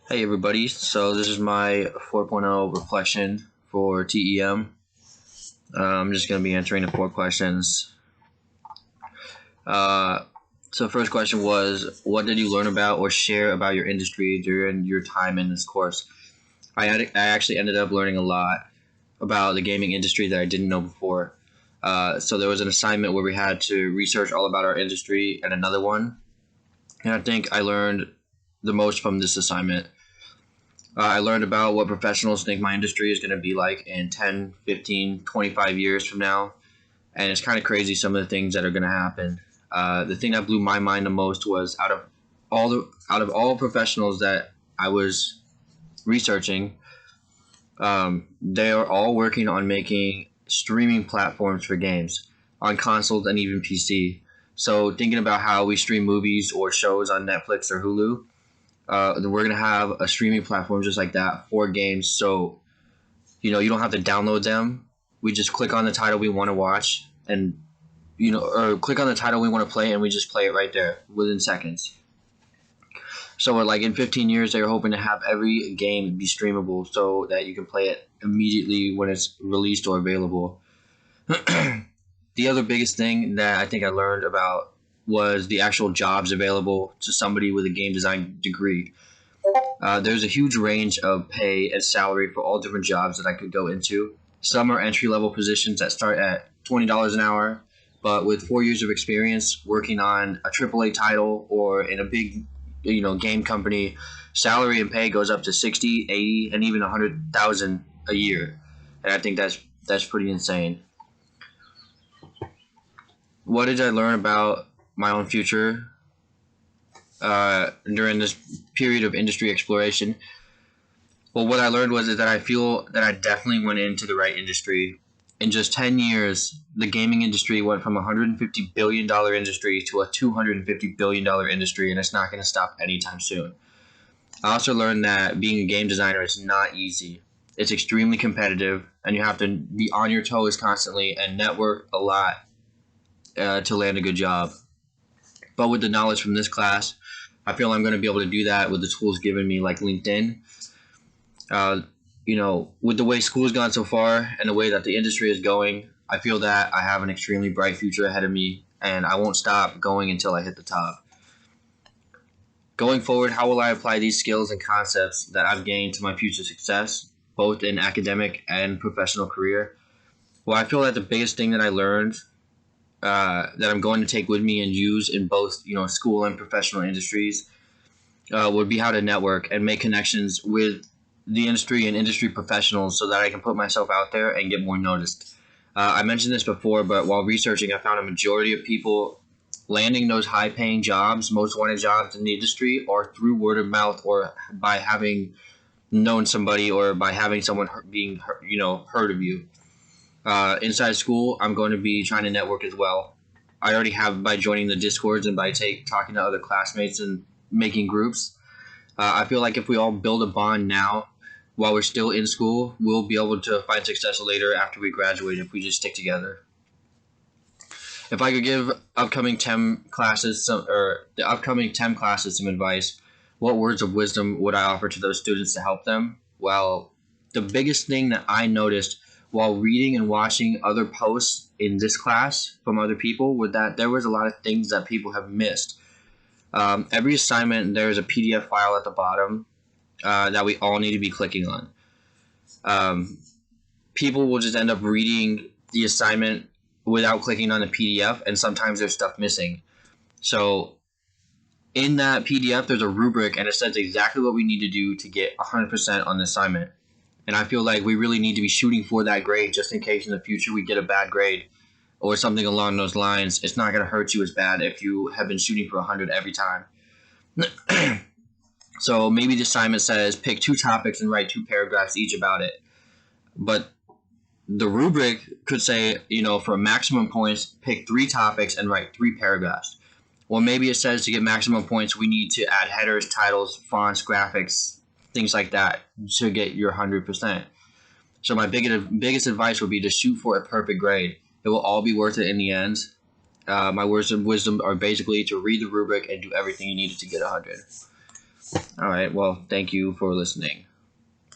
Hey everybody, so this is my 4.0 reflection for TEM. I'm just going to be answering the 4 questions. Uh, so first question was, what did you learn about or share about your industry during your time in this course? I actually ended up learning a lot about the gaming industry that I didn't know before. So there was an assignment where we had to research all about our industry and another one. And I think I learned the most from this assignment. I learned about what professionals think my industry is going to be like in 10, 15, 25 years from now. And it's kind of crazy some of the things that are going to happen. The thing that blew my mind the most was out of all professionals that I was researching, they are all working on making streaming platforms for games on consoles and even PC. So thinking about how we stream movies or shows on Netflix or Hulu, we're gonna have a streaming platform just like that for games. So you don't have to download them. We just click on the title we want to watch, and or click on the title we want to play, and we just play it right there within seconds. So like in 15 years, they're hoping to have every game be streamable so that you can play it immediately when it's released or available. The other biggest thing that I think I learned about was the actual jobs available to somebody with a game design degree. There's a huge range of pay and salary for all different jobs that I could go into. Some are entry level positions that start at $20 an hour, but with 4 years of experience working on a AAA title or in a big, game company, salary and pay goes up to 60, 80, and even 100,000 a year, and I think that's pretty insane. What did I learn about my own future during this period of industry exploration? Well, what I learned was that I feel that I definitely went into the right industry. In just 10 years, the gaming industry went from a $150 billion industry to a $250 billion industry, and it's not going to stop anytime soon. I also learned that being a game designer is not easy. It's extremely competitive, and you have to be on your toes constantly and network a lot to land a good job. But with the knowledge from this class, I feel I'm going to be able to do that with the tools given me, like LinkedIn. uh, with the way school's gone so far and the way that the industry is going, I feel that I have an extremely bright future ahead of me, and I won't stop going until I hit the top. Going forward, how will I apply these skills and concepts that I've gained to my future success, both in academic and professional career? Well, I feel that the biggest thing that I learned that I'm going to take with me and use in both school and professional industries would be how to network and make connections with the industry and industry professionals so that I can put myself out there and get more noticed. I mentioned this before, but while researching, I found a majority of people landing those high paying jobs, most wanted jobs in the industry, are through word of mouth or by having known somebody or by having someone being heard of you. Inside school, I'm going to be trying to network as well. I already have by joining the discords and by talking to other classmates and making groups. I feel like if we all build a bond now while we're still in school, we'll be able to find success later after we graduate if we just stick together. If I could give upcoming TEM classes the upcoming TEM classes some advice, what words of wisdom would I offer to those students to help them? Well, the biggest thing that I noticed while reading and watching other posts in this class from other people was that there was a lot of things that people have missed. Every assignment, there's a PDF file at the bottom that we all need to be clicking on. Um, People will just end up reading the assignment without clicking on the PDF, and sometimes there's stuff missing. So in that PDF, there's a rubric, and it says exactly what we need to do to get 100% on the assignment. And I feel like we really need to be shooting for that grade just in case in the future we get a bad grade or something along those lines. It's not going to hurt you as bad if you have been shooting for 100 every time. So maybe the assignment says pick 2 topics and write 2 paragraphs each about it. But the rubric could say, for maximum points, pick 3 topics and write 3 paragraphs. Well, maybe it says to get maximum points, we need to add headers, titles, fonts, graphics, things like that to get your 100%. So my biggest advice would be to shoot for a perfect grade. It will all be worth it in the end. My words of wisdom are basically to read the rubric and do everything you needed to get 100. All right. Well, thank you for listening.